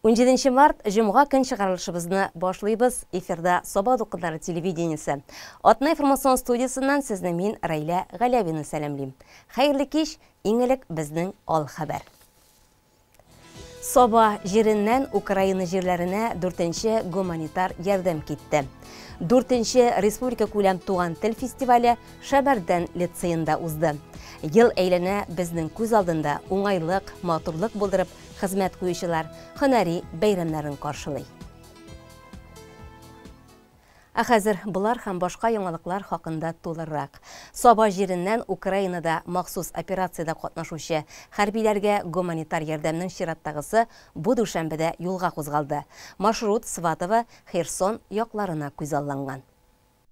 17 март Жұмға көн шығарылышыбызны башлыйбыз. Эфирда Соба Дұқыдары телевидениесі. Атна информацион студиясынан сізні мен Райля Ғалябіні сәлемлейм. Хайырлы кеш, еңілік біздің ал хабар. Соба жеріннен Украина жерлеріне 4-ші гуманитар ярдәм кетті. 4-ші Республика Көләм туған тіл фестивалі Шабардан лицейында узды. Ел әйләне біздің көз алдында оңайлық, матурлық болдырып, хезмәт куючылар һөнәри бәйрәмнәрен каршылый. Хәзер булар һәм башка яңалыклар хакында тулырак. Соба җиреннән Украинада махсус операциядә катнашучы хәрбиләргә гуманитар ярдәмнең чираттагысы бу дүшәмбедә юлга кузгалды. Маршрут Сватово, Херсон якларына күзалланган.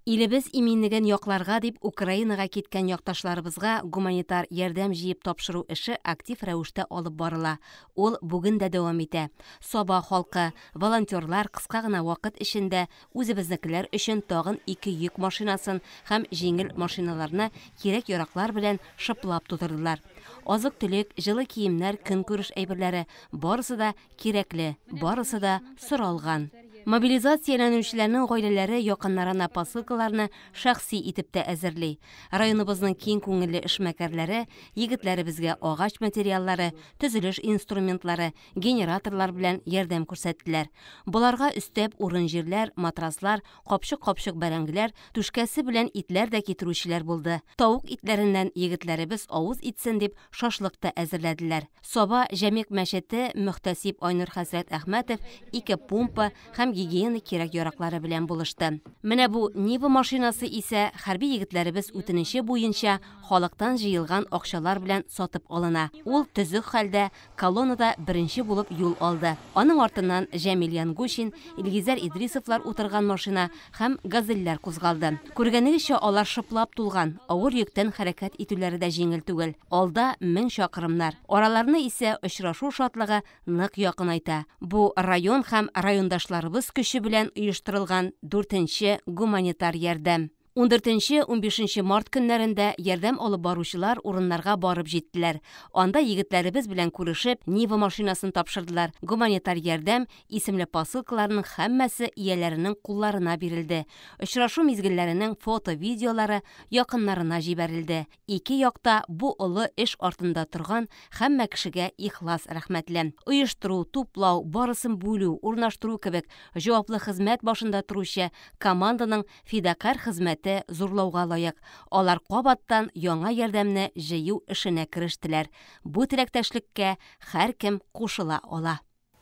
Илебез иминнеген якларга дип Украинага киткән якташларыбызга гуманитар ярдәм җыеп тапшыру эше актив рәвештә алып барыла. Ул бүген дә дәвам итә. Соба халкы, волонтерлар кыска гына вакыт эчендә үзебезнекеләр өчен тагын 2 йөк машинасын һәм җиңел машиналарны кирәк-яраклар белән шыплап тутырдылар. Азык-төлек, җылы киемнәр, көнкүреш әйберләре барысы да кирәкле, барысы да соралган. Мобилизацияләнүчеләрнең гаиләләре якыннарына посылкаларны шәхси итеп тә әзерли. Районыбызның киң күңелле эшмәкәрләре егетләребезгә агач материаллары, төзелеш инструментлары, генераторлар белән ярдәм күрсәттеләр. Буларга өстәп урын җирләр, матраслар, капчык-капчык бәрәңгеләр, түшкәсе белән итләр дә китерүчеләр булды. Тавык итләреннән егетләребез авыз итсен дип шашлык та әзерләделәр. Соба Җәмик мәчете мөхтәсиб Айнур Хәзрәт Әхмәтов 2 помпа һәм гигиена кирәк-яраклары белән булышты. Менә бу Нива машинасы исә хәрби егетләребез үтенече буенча халыктан җыелган акчалар белән сатып алына. Ул төзек хәлдә колоннада беренче булып юл алды. Аның артыннан Җәмил Янгушин, Илгизәр Идрисовлар утырган машина һәм газельләр кузгалды. Күргәнегезчә алар шыплап тулган, авыр йөктән хәрәкәт итүләре дә җиңел түгел. Алда 1000 чакрымнар. Араларны исә очрашу шатлыгы нык якынайта. Бу район һәм райондашларыбыз көче белән оештырылган 4-нче гуманитар ярдәм. 14-15 март көннәрендә ярдәм алып баручылар урыннарга барып җиттеләр. Анда егетләребез белән күрешеп, Нива машинасын тапшырдылар. Гуманитар ярдәм исемле посылкаларның һәммәсе ияләренең кулларына бирелде. Очрашу мизгелләренең фото-видеолары якыннарына җибәрелде. Ике якта бу олы эш артында торган һәммә кешегә ихлас рәхмәтле. Оештыру, туплау, барысын бүлү, урнаштыру кебек җаваплы хезмәт башында торучы команданың фидакар хезмәте зурлауга лаек. Алар кабаттан яңа ярдәмне җыю эшенә керештеләр. Бу теләктәшлеккә һәркем кушыла ала.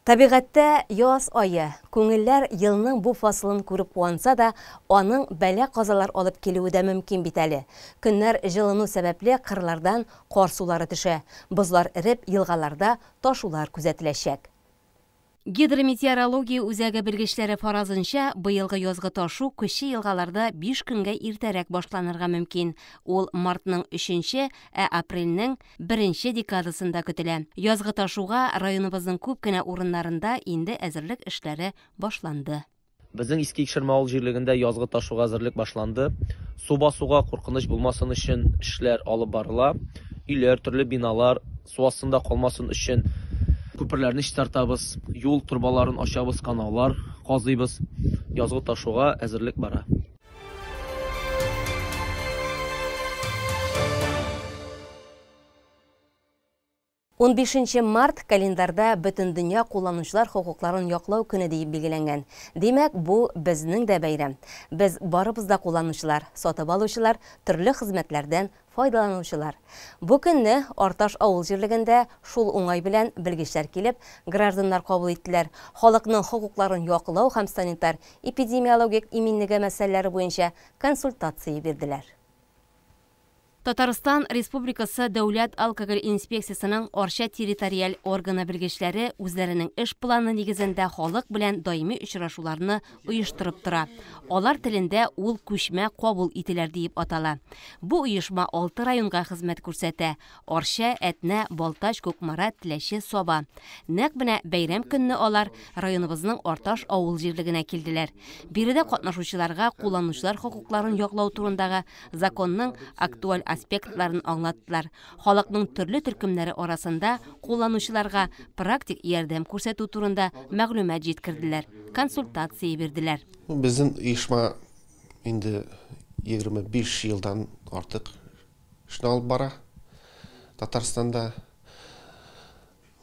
Табигатьтә яз айы, күңелләр елның бу фасылын күреп куанса да, аның бәла-казалар алып килүе дә мөмкин бит әле. Көннәр җылыну сәбәпле кырлардан кар сулары төшә. Бозлар эреп, елгаларда ташулар күзәтеләчәк. Гидрометеорология үзәге белгечләре фаразынча, быелгы язгы ташу кече елгаларда 5 көнгә иртәрәк башланырга мөмкин. Ул мартның 3-нче, апрельнең 1-нче декадасында көтелә. Язгы ташуга районыбызның күп кенә урыннарында инде әзерлек эшләре башланды. Безнең Иске Икшерме авыл җирлегендә язгы ташуга әзерлек башланды. Су басуга куркыныч булмасын өчен эшләр алып барыла. Өйләр, төрле биналар су астында калмасын өчен күперләрне чистартабыз, юл турбаларын ачабыз, каналлар казыйбыз. Язгы ташуга әзерлек бара. 15 март календарда бөтен дөнья кулланучылар хокукларын яклау көне дип билгеләнгән. Димәк, бу безнең дә бәйрәм. Без барыбыз да кулланучылар, сатып алучылар, төрле хезмәтләрдән файдаланучылар. Бу көнне Арташ авыл җирлегендә шул уңай белән белгечләр килеп, гражданнар кабул иттеләр. Халыкның хокукларын яклау һәм санитар эпидемиологик иминлеге мәсьәләләре буенча консультация бирделәр. Татарстан Республикасы Дәүләт алкоголь инспекциясының Арча территориаль органы белгечләре үзләренең эш планы нигезендә халык белән даими очрашуларны оештырып тора. Алар телендә ул күчмә кабул ителәр дип атала. Бу оешма 6 районга хезмәт күрсәтә. Арча, Әтнә, Балтач, Күкмара, Теләче, Соба. Нәкъ менә бәйрәм көнне алар районыбызның Арташ авыл җирлегенә килделәр. Биредә катнашучыларга кулланучылар хокукларын яклау турындагы законның актуаль аспектларын аңлаттылар. Халыкның төрле төркемнәре арасында кулланучыларга практик ярдәм күрсәтү турында мәгълүмат җиткерделәр, консультация бирделәр. Безнең оешма инде 25 елдан артык эшне алып бара. Татарстанда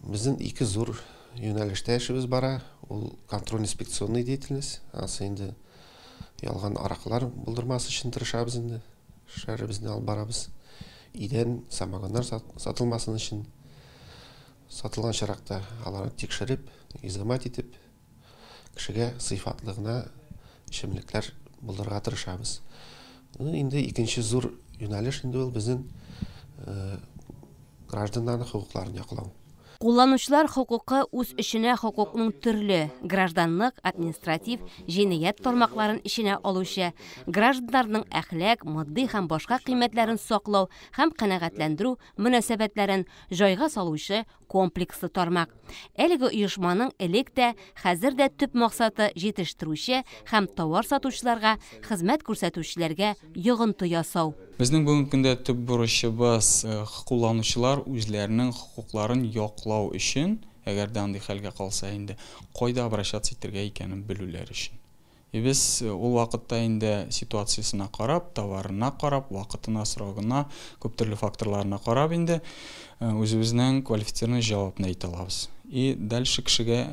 безнең ике зур юнәлештә эшебез бара. Ул контроль-инспекционный деятельность. Асы инде ялган аракылар булдырмас өчен тырышабыз инде. Шәребезне алып барабыз. Идән, самогоннар сатылмасын өчен сатылган чаракта аларны тикшереп, изамат итеп, кешегә сыйфатлы гына эчемлекләр булдырырга тырышабыз. Инде икенче зур юнәлеш инде ул безнең гражданнарның хукукларын яклау. Кулланучылар хукукы үз эшенә хукукның төрле гражданлык, административ, җинаять тармакларын эшенә алучы, гражданнарның әхлак, матди һәм башка кыйммәтләрен саклау һәм канәгатьләндерү мөнәсәбәтләрен җайга салучы комплекслы тармак. Әлеге оешманың элек тә, хәзер дә төп максаты җитештерүче һәм товар сатучыларга, хезмәт күрсәтүчеләргә йогынты ясау. Безнең бүгенге көндә төп бурычыбыз кулланучылар үзләренең хукукларын яклау өчен, әгәр дә андый хәлгә калса инде, кайда обращаться итәргә икәнен белүләр өчен. Без ул вакытта инде ситуациясына карап, товарына карап, вакытына, срогына, күп төрле факторларына карап инде үзебезнең квалифицированный җавапны әйтә алабыз. И дальше кешегә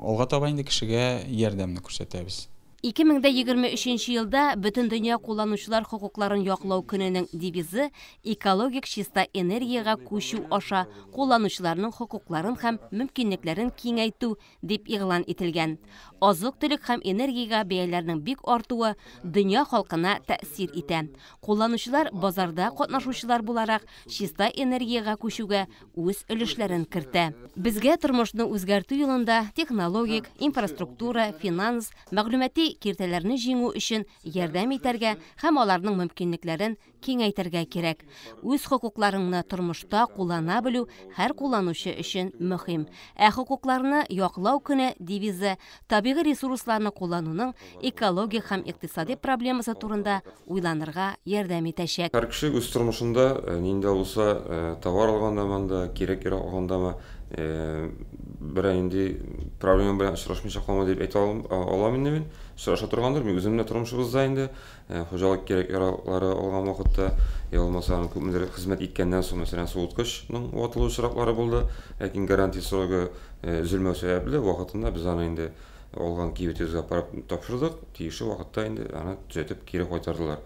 алга таба инде кешегә ярдәмне күрсәтәбез. 2023 елда бөтен дөнья кулланучылар хукукларын яклау көненең девизы экологик чиста энергияга күчү аша кулланучыларның хукукларын һәм мөмкинлекләрен киңәйтү дип игълан ителгән. Азык-төлек һәм энергияга бәяләрнең бик артуы дөнья халкына тәэсир итә. Кулланучылар базарда катнашучылар буларак чиста энергияга күчүгә үз өлешләрен кертә. Безгә тормышны үзгәртү юлында технологик, инфраструктура, финанс, мәгълүмати киртәләрне җиңү өчен ярдәм итәргә һәм аларның мөмкинлекләрен киңәйтергә кирәк. Үз хукукларыңны тормышта куллана белү һәр кулланучы өчен мөһим. Хукукларны яклау көне девизы табигый ресурсларны куллануның экологик һәм икътисади проблемасы турында уйланырга ярдәм итәчәк. Һәр кеше үз тормышында нинде булса товар алганда, кирәк алганда бер инде проблема белән очрашмыйча калма дип әйтә алам инде мин. Очраша торгандыр. Мин үземне тормышыбызда инде хуҗалык кирәкләре алган вакытта, ялмаса күпмедер хезмәт иткәннән соң, мәсәлән, суыткычның ватылу очраклары булды. Ләкин гарантия срогы өзелмәү сәбәпле вакытында без аны инде алган кибетебезгә апарып тапшырдык. Тиешле вакытта инде аны төзәтеп кире кайтардылар.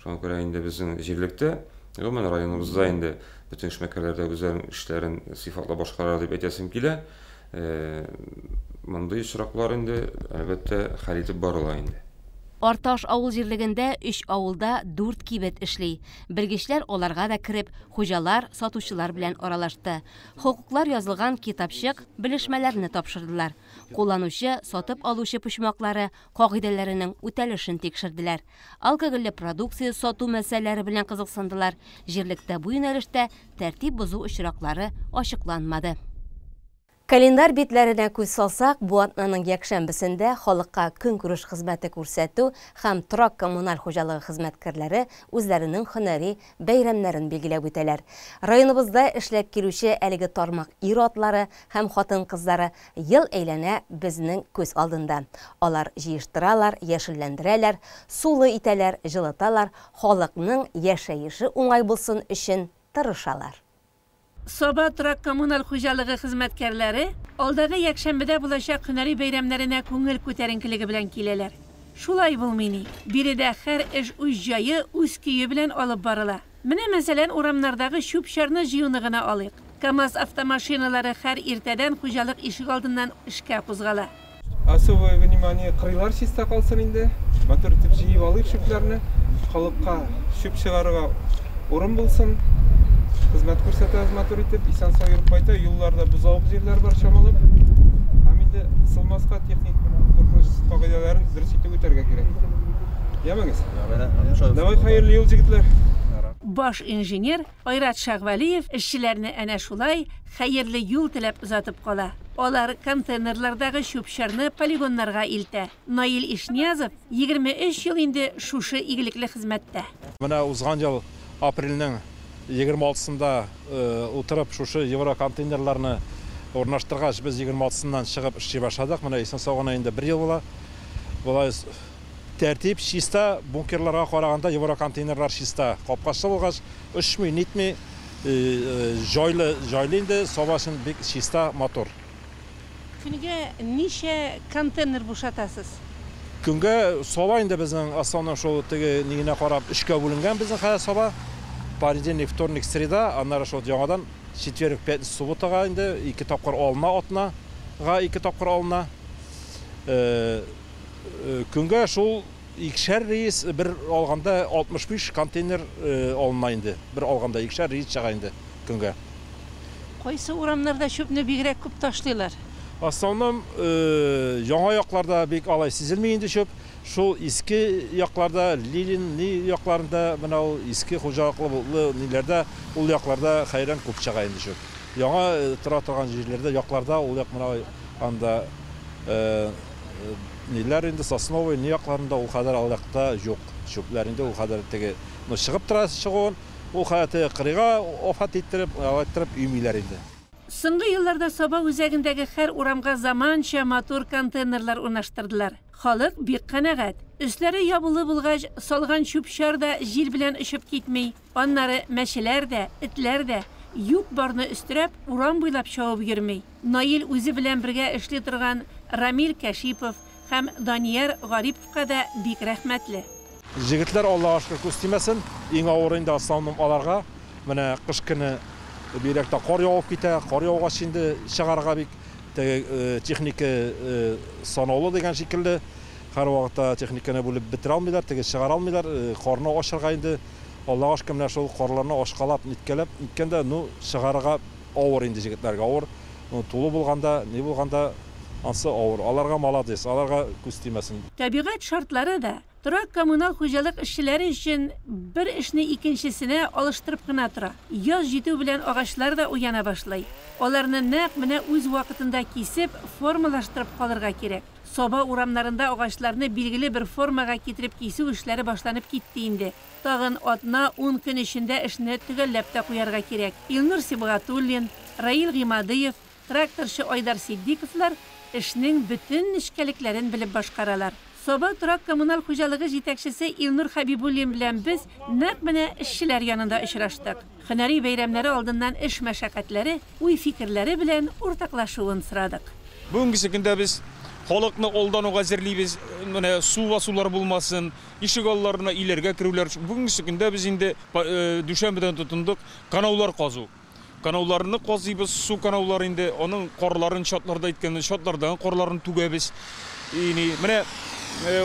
Шуңа күрә инде безнең җирлектә, гомумән районыбызда инде bütün эшмәкәрләрдә үзләренең эшләрен сыйфатлы башкаралар дип әйтәсем килә. Мондый очраклар инде әлбәттә хәл итеп барыла инде. Арташ авыл җирлегендә 3 авылда 4 кибет эшли. Белгечләр аларга да кирип, хуҗалар, сатучылар белән аралашты. Хукуклар язылган китапчык, белешмәләрне тапшырдылар. Кулланучы, сатып алучы почмаклары кагыйдәләренең үтәлешен тикшерделәр. Алкогольле продукция сату мәсьәләләре белән кызыксындылар. Җирлектә бу юнәлештә тәртип бозу очраклары ачыкланмады. Календар битләренә күз салсак, бу атнаның якшәмбесендә халыкка көнкүреш хезмәте күрсәтү һәм торак коммуналь хуҗалыгы хезмәткәрләре үзләренең һөнәри бәйрәмнәрен билгеләп үтәләр. Районыбызда эшләп килүче әлеге тармак ир-атлары һәм хатын-кызлары ел әйләнә безнең күз алдында. Алар җыештыралар, яшелләндерәләр, сулы итәләр, җылыталар, халыкның яшәеше уңай булсын өчен тырышалар. Соба торак коммуналь хуҗалыгы хезмәткәрләре алдагы якшәмбедә булачак һөнәри бәйрәмнәренә күңел күтәренкелеге белән киләләр. Шулай булмый. Биредә һәр эш үз җае, үз көе белән алып барыла. Менә мәсәлән, урамнардагы чүп-чарны җыюны гына алыйк. КАМАЗ автомашиналары һәр иртәдән хуҗалык ишек алдыннан эшкә кузгала. Особое внимание кырыйлар чиста калсын инде. Батыр итеп җыеп алыйк чүпләрне. Халыкка чүп чыгарырга урын булсын. Хезмәт күрсәтәбез матур итеп, исән саерып кайта, юлларда бузауык җирләр бар чамалып. Һәм инде сылмаска техник тормыш кагыйдәләрен дөрес итеп үтәргә кирәк. Ямагыз. Давай хәерле юл җегетләр. Баш инженер Айрат Шагвалиев эшчеләрне әнә шулай хәерле юл теләп узатып кала. Алар контейнерлардагы чүп-чарны полигоннарга илтә. Наил Ишниязов 23 ел инде шушы игелекле хезмәттә. Менә узган ел апрельнең 26-сында утырып шушы евро контейнерларны орнаштыргач, без 26-сыннан чыгып эшли башладык. Менә исән сагына инде 1 ел була. Булай тәртип чиста, бункерларга караганда евро контейнерлар чиста. Капкасы булгач, өчми, нитми, җайлы инде, сабашын бик чиста, мотор. Күнгә ничә контейнер бушатасыз? Күнгә саба инде безнең основной шул теге нигенә карап 3кә бүленгән безнең хәя саба. Понедельник, вторник, среда, аннары шул яңадан четверг, пятница, субботага инде 2 тапкыр алына, атнага 2 тапкыр алына. Күнгә шул икешәр рейс бер алганда 65 контейнер алына инде. Бер алганда икешәр рейс чыга инде күнгә. Кайсы урамнарда чөпне бигрәк күп ташлыйлар? Основном яңа якларда бик алай сизелми инде чөп. Шул иске якларда, Лилин якларында, менә ул иске хуҗалыклы ниләрдә, ул якларда хәйран күп чыга инде чөп. Яңа тора торган җирләрдә, якларда ул як менә анда ниләр инде Сосновый якларында ул хәзер алакта юк. Чөпләрендә ул хәзер теге чыгып тора чыгуын, ул хәзер кырыга офат иттереп, алаттырып үмиләр инде. Соңгы елларда Саба үзәгендәге һәр урамга заманча мотор контейнерлар урнаштырдылар. Халык бик канәгать. Өсләре ябылы булгач, салган чүп-чар да җил белән ишеп китми. Аннары мәшеләр дә, этләр дә юк барны өстерәп, урам буйлап чабып йөрми. Наил үзе белән бергә эшли торган Рамил Кәшипов һәм Данияр Гариповка да бик рәхмәтле. Җегетләр Аллаһка шөкер күз тимәсен, иң авыр инде основном аларга. Менә кыш көне бирәктә кар явып китә, кар яугач инде чыгарга бик техника санаулы дигән шикелле. Һәр вакытта техниканы бүлеп бетерә алмыйлар, теге чыгара алмыйлар, карны ашырга инде. Аллаһка шөкер менә шул карларны ашкалап, ниткәләп, ниткәндә, чыгарга авыр инде җегетләргә авыр. Тулы булганда, ни булганда ансы авыр. Аларга молодец, аларга күз тимәсен. Табигать шартлары да торак коммунал хуҗалык эшчеләре өчен бер эшне икенчесенә алыштырып кына тора. Яз җитү белән агачлар да уяна башлый. Аларны нәкъ менә үз вакытында кисеп, формалаштырып калырга кирәк. Саба урамнарында агачларны билгеле бер формага китереп кисү эшләре башланып китте инде. Тагын атна 10 көн эчендә эшне төгәлләп тә куярга кирәк. Илнур Сибгатуллин, Раил Гыймадыев, тракторчы Айдар Сиддиковлар эшнең бөтен нечкәлекләрен белеп башкаралар. Саба торак коммунал хуҗалыгы җитәкчесе Илнур Хабибуллин белән без нәкъ менә эшчеләр янында очраштык. Һөнәри бәйрәмнәре алдыннан эш мәшәкатьләре, уй-фикерләре белән уртаклашуын сорадык. Бүгенге көндә без халыкны алдануга әзерлибез. Менә су басулар булмасын, ишек алларына иләргә керүләр. Бүгенге көндә без инде дүшәмбедән тотындык канаулар казу. Канауларны казыйбыз, су канаулар инде, аның карларын шатларда әйткәндә, шатлардан карларын түгәбез. Менә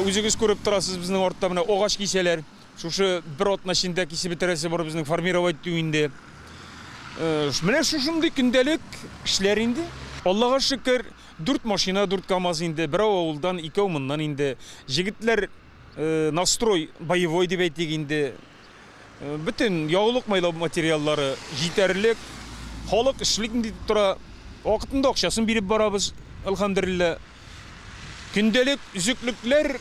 үзегез күреп торасыз, безнең артта менә агач кисәләр. Шушы бер атна эчендә кисеп бетерәсе бар безнең формировать итү инде. Менә шушындый көндәлек эшләр инде. Аллага шөкер, 4 машина, 4 КАМАЗ инде, бер авылдан, 2 моннан инде. Җегетләр настрой боевой дип әйтик инде. Bütün yağlıq maylab materialları җитәрлек. Халык эшлек дип тора. Вакытында акчасын биреп барабыз, алхамдулилла. Көндәлек үзеклекләр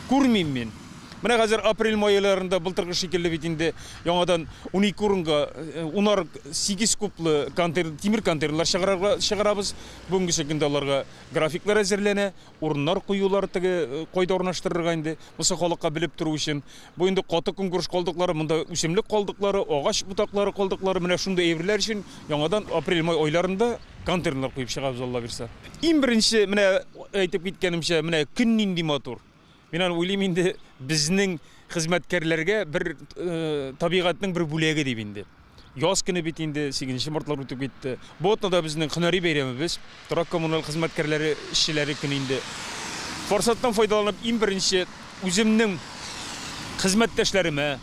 күрмим мин. Менә хәзер апрель айларында былтыргы шикелле бит инде яңадан 12 урынга 8 куплы тимир контейнерлар чыгарабыз. Бүгенге көндә аларга графиклар әзерләнә, урыннар куюлар теге кайда урнаштырырга инде. Бусы халыкка белеп туру өчен. Бу инде каты конкурс калдыклары, монда үсемлек калдыклары, агач бутаклары калдыклары менә шундый әйберләр өчен яңадан апрель айларында контейнерлар куеп чыгабыз, Алла бирсә. Иң беренче менә әйтеп киткәнемчә, менә көн нинди матур. Мен уйлыйм инде безнең хезмәткәрләргә бер табигатьнең бер бүләге дип инде. Яз көне бит инде 8 мартлар үтеп китте. Бу атнада безнең һөнәри бәйрәмебез, торак коммунал хезмәткәрләре эшчеләре көне инде. Форсаттан файдаланып, иң беренче үземнең хезмәттәшләремә,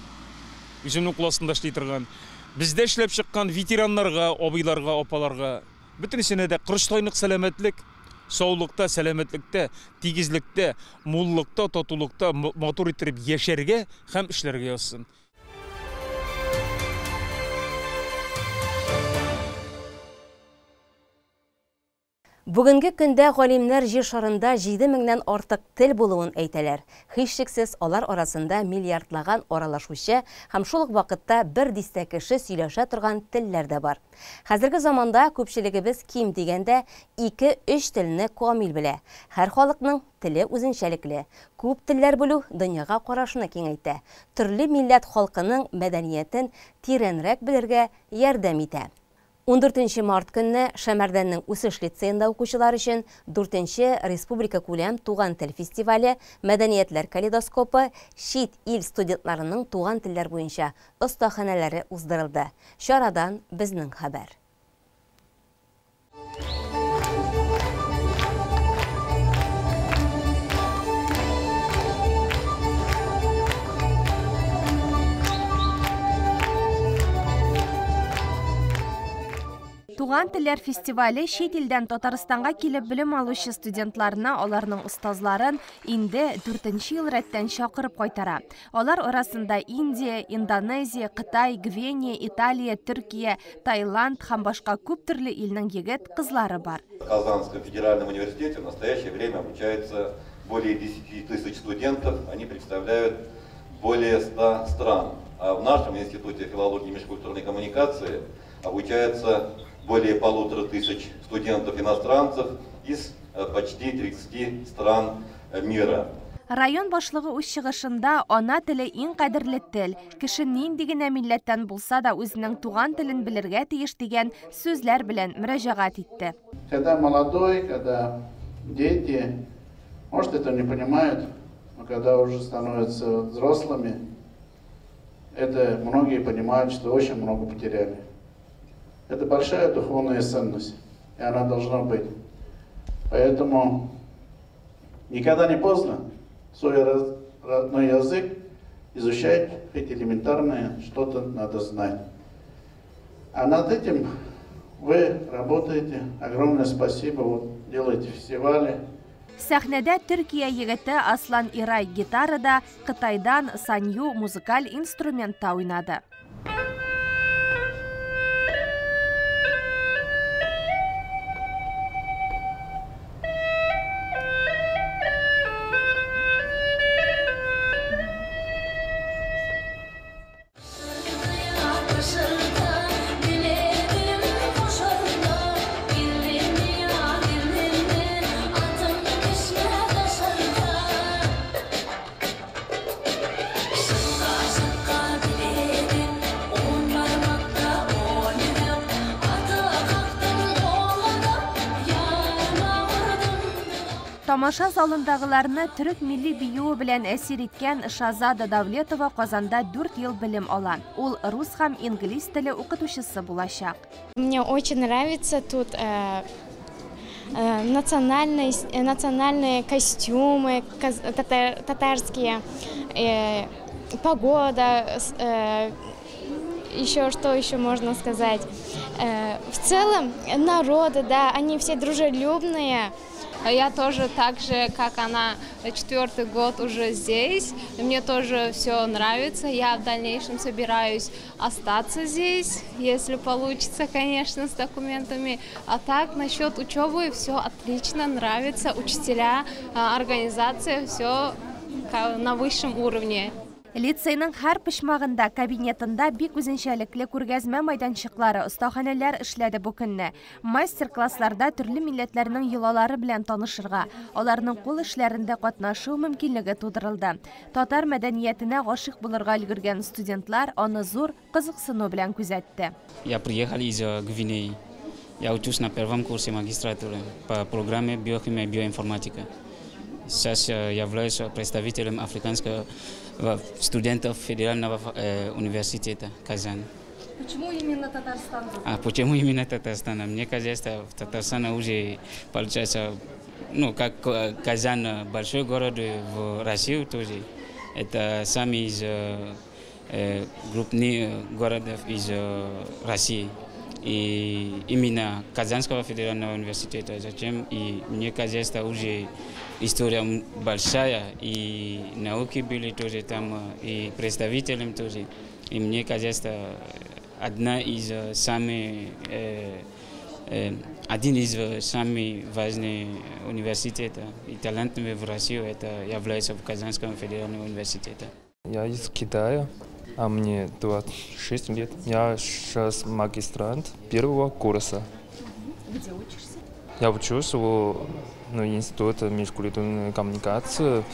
үземнең классында эшли торган, бездә эшләп чыккан ветераннарга, абыйларга, апаларга, бөтенесенә дә кырыштайлык сәламәтлек, саулыкта, сәламәтлектә, тигезлектә, муллыкта, татулыкта мотор иттереп яшәргә һәм эшләргә язсын. Бүгінгі көндә галимнәр җир шарында 7000-нән артык тел булуын әйтәләр. Һичшиксез алар арасында миллиардлаган аралашучы һәм шул ук вакытта бер дистә кеше сөйләшә торган телләр дә бар. Хәзерге заманда күпчелегебез ким дигәндә 2-3 телне камил белә. Һәр халыкның теле үзенчәлекле. Күп телләр белү дөньяга карашны киңәйтә. Төрле милләт халкының мәдәниятен тирәнрәк белергә ярдәм итә. 14 март көнне Шәмәрдәннең үсеш лицейында укучылар өчен 4-нче республика күләм туган тел фестивале мәдәниятләр калейдоскопы чит ил студентларының туган телләр буенча остаханәләре уздырылды. Чарадан безнең хәбәр. Туган телләр фестивале чит илдән Татарстанга килеп белем алучы студентларына аларның устазларын инде 4-нче ел рәттән чакырып кайтара. Алар арасында Индия, Индонезия, Кытай, Гвинея, Италия, Төркия, Таиланд һәм башка күп төрле илнең егет кызлары бар. В Казанском федеральном университете в настоящее время обучается более 10 тысяч студентов. Они представляют более 100 стран. А в нашем институте филологии и межкультурной коммуникации обучается более 1500 студентов-иностранцев из почти 30 стран мира. Район башлыгы үз чыгышында ана теле иң кадерле тел, кеше нинди генә милләттән булса да үзенең туган телен белергә тиеш дигән сүзләр белән мөрәҗәгать итте. Когда молодой, когда дети, может, это не понимают, но когда уже становятся взрослыми, это многие понимают, что очень много потеряли. Это большая духовная ценность, и она должна быть. Поэтому никогда не поздно свой родной язык изучать, хоть элементарное, что-то надо знать. А над этим вы работаете. Огромное спасибо, вот делаете фестивали. Сәхнәдә Төркия егете Аслан Ирай гитарада, Кытайдан Санью музыкаль инструментта уйнады. Тамаша залындагыларны төрек милли биюе белән әсир иткән Шазада Давлетова Казанда 4 ел белем ала. Ул рус һәм инглиз теле укытучысы булачак. Мне очень нравится тут национальные костюмы, татарские, погода, еще что еще можно сказать. В целом народы, да, они все дружелюбные. Я тоже так же, как она, 4-й год уже здесь. Мне тоже все нравится. Я в дальнейшем собираюсь остаться здесь, если получится, конечно, с документами. А так, насчет учебы, все отлично, нравится. Учителя, организация, все на высшем уровне. Лицейның һәр пычмагында, кабинетында бик үзенчәлекле күргәзмә майданчыклары, остаханәләр эшләде бу көнне. Мастер-классларда төрле милләтләрнең йолалары белән танышырга, аларның кул эшләрендә катнашу мөмкинлеге тудырылды. Татар мәдәниятенә гашыйк булырга өлгергән студентлар аны зур кызыксыну белән күзәтте. Я приехал из Гвинеи. Я учусь на первом курсе магистратуры по программе биохимия и биоинформатика. Сейчас я являюсь представителем африканского студентов Федерального университета Казань. Почему именно Татарстан? Почему именно Татарстан? Мне кажется, в Татарстане уже получается, как Казань, большой город в России тоже. Это самый из крупных городов из России. И именно Казанского федерального университета. Зачем? И мне кажется, уже история большая, и науки были тоже там, и представителям тоже. И мне кажется, одна из самых один из самых важных университетов и талантливых в России это является в Казанском федеральном университете. Я из Китая, а мне 26 лет. Я сейчас магистрант первого курса. Где учишься? Я учусь в Институте межкультурной коммуникации.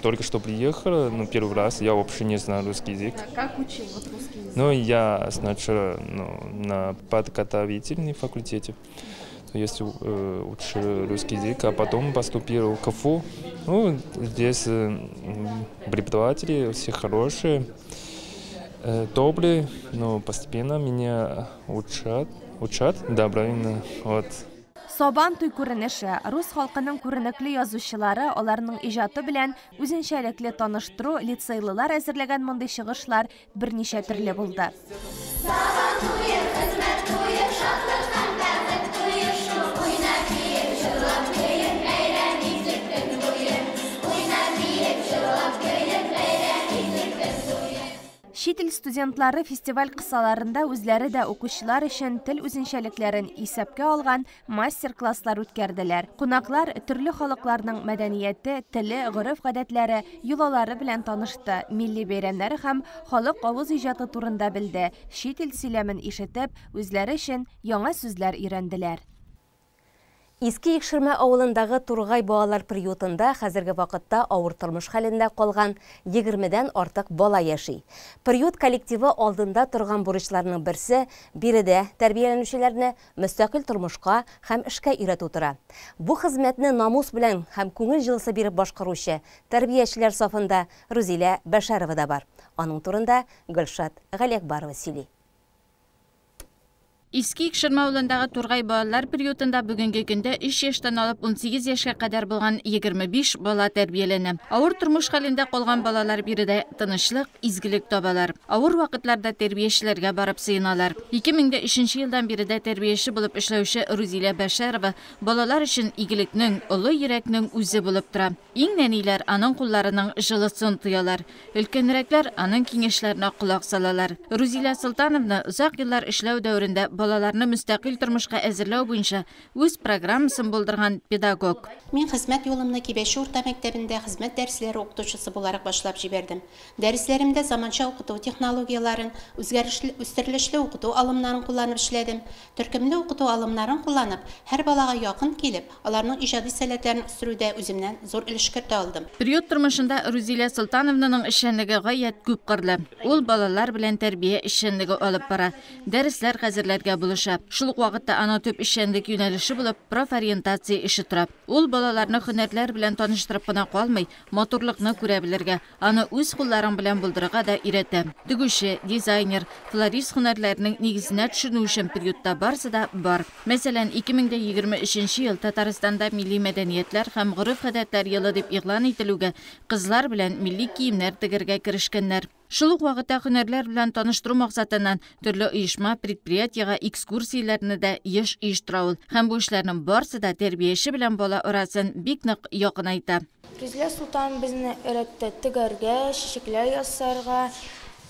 Только что приехала, но первый раз я вообще не знаю русский язык. Как учил русский язык? Я сначала на подготовительном факультете. Если учил русский язык, а потом поступил в КФУ. Здесь преподаватели все хорошие, добрые, но постепенно меня учат, да, правильно, вот. Сабан туй күренеше рус халкының күренекле язучылары аларның иҗаты белән үзенчәлекле таныштыру лицейлылар әзерләгән мондый чыгышлар берничә төрле булды. Чит ил студентлары фестиваль кысаларында үзләре дә укучылар өчен тел үзенчәлекләрен исәпкә алган мастер-класслар үткәрделәр. Кунаклар төрле халыкларның мәдәнияте, теле, гореф-гадәтләре, йолалары белән танышты, милли бәйрәмнәре һәм халык авыз иҗаты турында белде. Чит ил сөйләмен ишетеп, үзләре өчен яңа сүзләр өйрәнделәр. Иске Икшермә авылындагы Тургай балалар приютында хәзерге вакытта авыр тормыш хәлендә калган 20дән артык бала яши. Приют коллективы алдында торган бурычларның берсе биредә тәрбияләнүчеләрне мөстәкыйль тормышка һәм эшкә өйрәтү тора. Бу хезмәтне намус белән һәм күңел җылысы биреп башкаручы тәрбиячеләр сафында Рузилә Бәшәрова да бар. Аның турында Гөлшат Галиакбарова сөйли. Иске Икшермә авылындагы Тургай балалар приютында бүгенге көндә 3 яшьтән алып 18 яшькә кадәр булган 25 бала тәрбияләнә. Авыр тормыш хәлендә калган балалар биредә тынычлык, изгелек табалар. Авыр вакытларда тәрбиячеләргә барып сыеналар. 2003 елдан биредә тәрбияче булып эшләүче Рузилә Бәшәрова балалар өчен игелекнең, олы йөрәкнең үзе булып тора. Иң нәниләр аның кулларының җылысын тоялар. Өлкәнрәкләр аның киңәшләренә колак салалар. Рузилә Солтановна узак еллар эшләү дәверендә балаларны мөстәкыйль тормышка әзерләү буенча үз программасын булдырган педагог. Мин хезмәт юлымны Кибәче урта мәктәбендә хезмәт дәресләре укытучысы буларак башлап җибәрдем. Дәресләремдә заманча укыту технологияларын, үстерелешле укыту алымнарын кулланып эшләдем. Төркемле укыту алымнарын кулланып, һәр балага якын килеп, аларның иҗади сәләтләрен үстерүдә үземнән зур өлеш кертә алдым. Приют тормышында Рузилә Солтановнаның эшчәнлеге гаять күп кырлы. Ул балалар белән тәрбия эшчәнлеге алып бара. Дәресләр хәзерләргә булыша. Шул ук вакытта аны төп эшчәнлек юнәлеше булып профориентация эше тора. Ул балаларны һөнәрләр белән таныштырып кына калмый, моторлыкны күрә белергә, аны үз кулларың белән булдырырга да өйрәтә. Тегүче, дизайнер, флорист һөнәрләренең нигезенә төшенү өчен приютта барсы да бар. Мәсәлән, 2023 ел Татарстанда милли мәдәниятләр һәм гореф-гадәтләр елы дип игълан ителүгә кызлар белән милли киемнәр тегергә керешкәннәр. Шул ук вакытта һөнәрләр белән таныштыру максатыннан төрле оешма, предприятиягә экскурсияләрне дә еш оештыра ул. Һәм бу эшләрнең барсы да тәрбияче белән бала арасын бик нык якынайта. Рузилә Солтан безне өйрәтте тегәргә, чәчәкләр ясарга.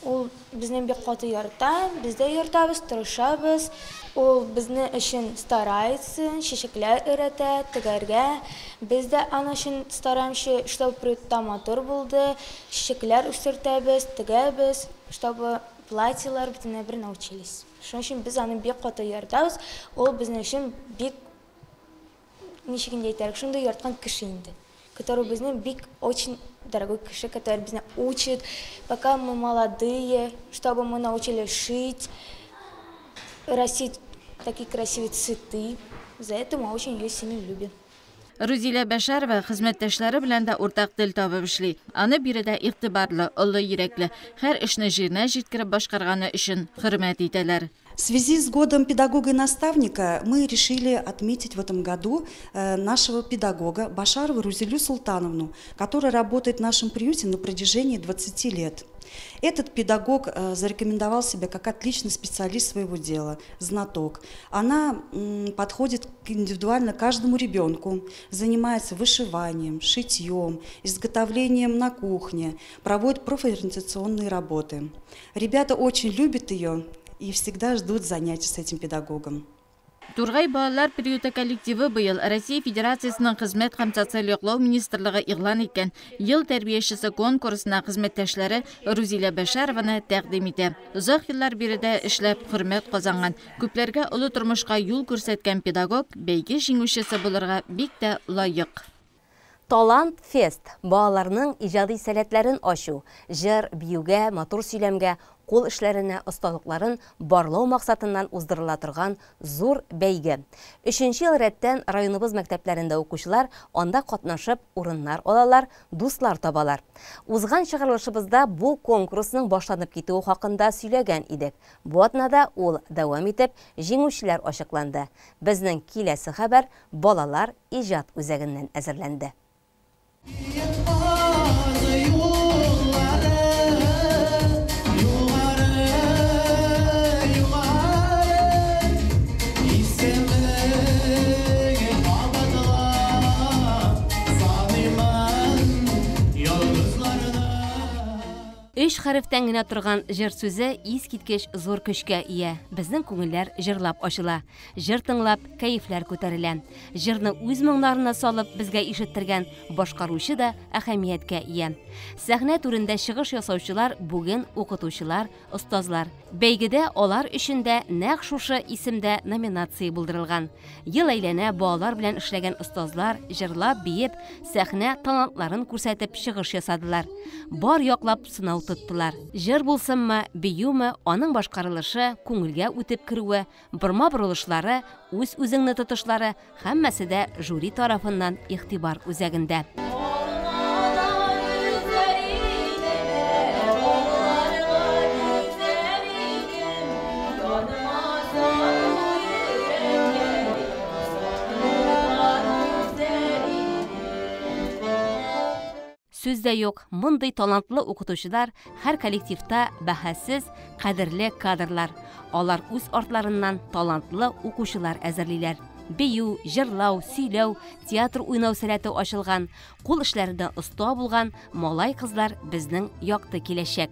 Ул безне бик каты ярата, без дә яратабыз, тырышабыз. Ул безне өчен старается, чәчәкләр өйрәтә тегәргә. Biz de ana için стараемся, чтобы приютта мотор булды, чәчәкләр үстертәбез, тегәбез, чтобы платьелар битенә бер научились. Шуның өчен без аны бик каты яратабыз. Ул безнең өчен бик ничек инде әйтәләр, шундый яраткан кеше инде, который безнең бик очень дорогой кеше, который безне учит, пока мы молодые, чтобы мы научились шить, растить такие красивые цветы. За это мы очень ее сильно любим. Рузилә Бәшәрова хезмәттәшләре белән дә уртак тел табып эшли. Аны биредә игътибарлы, олы йөрәкле, һәр эшне җиренә җиткереп башкарганы өчен хөрмәт итәләр. В связи с годом педагога и наставника мы решили отметить в этом году нашего педагога Башарову Рузилю Султановну, которая работает в нашем приюте на протяжении 20 лет. Этот педагог зарекомендовал себя как отличный специалист своего дела, знаток. Она подходит индивидуально каждому ребенку, занимается вышиванием, шитьем, изготовлением на кухне, проводит профориентационные работы. Ребята очень любят ее и всегда ждут занятий с этим педагогом. Тургай балалар приюты коллективы быйыл Россия Федерациясының хезмәт һәм социаль яклау министрлыгы игълан иткән ел тәрбиячесе конкурсына хезмәттәшләре Рузилә Бәшәрованы тәкъдим итә. Озак еллар биредә эшләп хөрмәт казанган, күпләргә олы тормышка юл күрсәткән педагог бәйге җиңүчесе булырга бик тә лаек. Талант фест балаларның иҗади сәләтләрен ачу, җыр, биюгә, матур сөйләмгә, кул эшләренә осталыкларын барлау максатыннан уздырыла торган зур бәйге. 3нче ел рәттән районыбыз мәктәпләрендә укучылар анда катнашып урыннар алалар, дуслар табалар. Узган чыгарылышыбызда бу конкурсның башланып китүе хакында сөйләгән идек. Бу атнада ул дәвам итеп, җиңүчеләр ачыкланды. Безнең киләсе хәбәр балалар иҗат үзәгеннән әзерләнде. Үч хәрефтән генә торган җыр сүзе ис киткеч зур көчкә ия. Безнең күңелләр җырлап ачыла. Җыр тыңлап, кәефләр күтәрелә. Җырны үз моңнарына салып безгә ишеттергән башкаручы да әһәмияткә ия. Сәхнә түрендә чыгыш ясаучылар бүген укытучылар, остазлар. Бәйгедә алар өчен дә нәкъ шушы исемдә номинация булдырылган. Ел әйләнә балалар белән эшләгән остазлар җырлап, биеп, сәхнә талантларын күрсәтеп чыгыш ясадылар. Бар яклап сынау тоттылар. Җыр булсынмы, биюме, аның башкарылышы, күңелгә үтеп керүе, борма борылышлары, үз-үзеңне тотышлары һәммәсе дә жюри тарафыннан игътибар үзәгендә. Сүздә юк, мондый талантлы укытучылар һәр коллективта бәһәссез кадерле кадрлар. Алар үз артларыннан талантлы укучылар әзерлиләр. Бию, җырлау, сөйләү, театр уйнау сәләте ачылган, кул эшләрендә оста булган малай кызлар безнең якты киләчәк.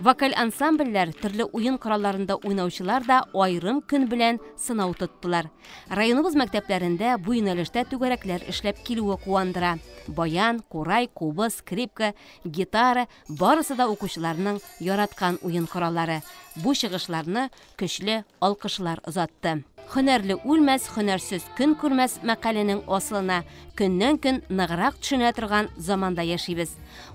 Вокаль ансамбльләр, төрле уен коралларында уйнаучылар да айрым көн белән сынау тоттылар. Районыбыз мәктәпләрендә бу юнәлештә түгәрәкләр эшләп килүе куандыра. Баян, курай, кубыз, скрипка, гитара барысы да укучыларның яраткан уен кораллары. Бу чыгышларны көчле алкышлар озатты. Һөнәрле үлмәс, һөнәрсез көн күрмәс мәкаленең асылына көннән-көн ныграк төшенә торган заманда яшибез.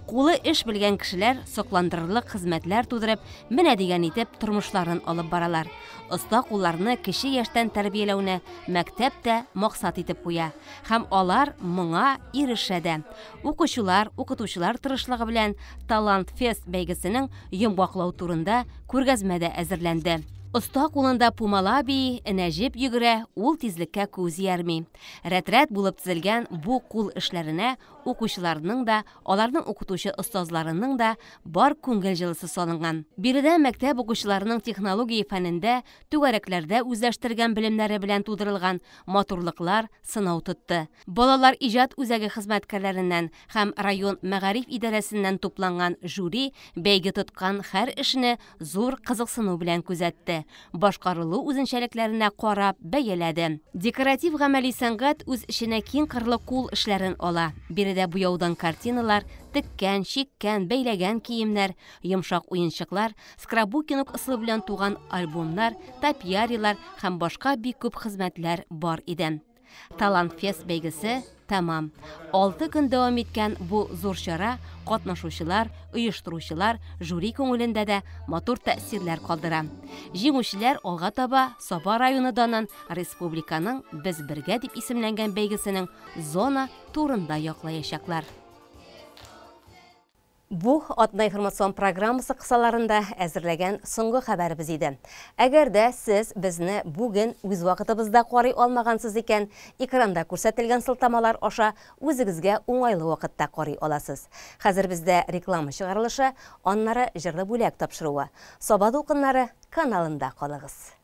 Кулы эш белгән кешеләр сокландырырлык хезмәтләр тудырып, менә дигән итеп тормышларын алып баралар. Оста кулларны кеше яшьтән тәрбияләүне мәктәп тә максат итеп куя. Һәм алар моңа ирешә дә. Укучылар, укытучылар тырышлыгы белән Талант фест бәйгесенең йомгаклау турында күргәзмәдә әзерләнде. Оста кулында пумалаби, нәҗеп йөгерә, ул тизлеккә күз ярмый. Рәт-рәт булып тезелгән бу кул эшләренә укучыларның да, аларның укытучы остазларының да бар күңел җылысы салынган. Биредә мәктәп укучыларының технология фәнендә, түгәрәкләрдә үзләштергән белемнәре белән тудырылган матурлыклар сынау тотты. Балалар иҗат үзәге хезмәткәрләреннән һәм район мәгариф идарәсеннән тупланган жюри бәйге тоткан һәр эшне зур кызыксыну белән күзәтте. Башкарылу үзенчәлекләренә карап бәяләде. Декоратив гамәли сәнгать үз эченә киң кырлы кул эшләрен ала. Биредә буяудан картиналар, теккән, чиккән, бәйләгән киемнәр, йомшак уенчыклар, скрабукинг ысулы белән туган альбомнар, топиарилар һәм башка бик күп хезмәтләр бар иде. Талант фест бәйгесе тамам. 6 көн дәвам иткән бу зур чара катнашучылар, оештыручылар, жюри күңелендә дә матур тәэсирләр калдыра. Җиңүчеләр алга таба Саба районыннан республиканың "Без бергә" дип исемләнгән бәйгесенең зона турында яклаячаклар. Бу атна информацион программасы кысаларында әзерләгән соңгы хәбәребез иде. Әгәр дә сез безне бүген үз вакытыбызда карый алмагансыз икән, экранда күрсәтелгән сылтамалар аша үзегезгә уңайлы вакытта карый аласыз. Хәзер бездә реклама чыгарылышы, аннары җырлы бүләк тапшыруы. Саба дулкыннары каналында калыгыз.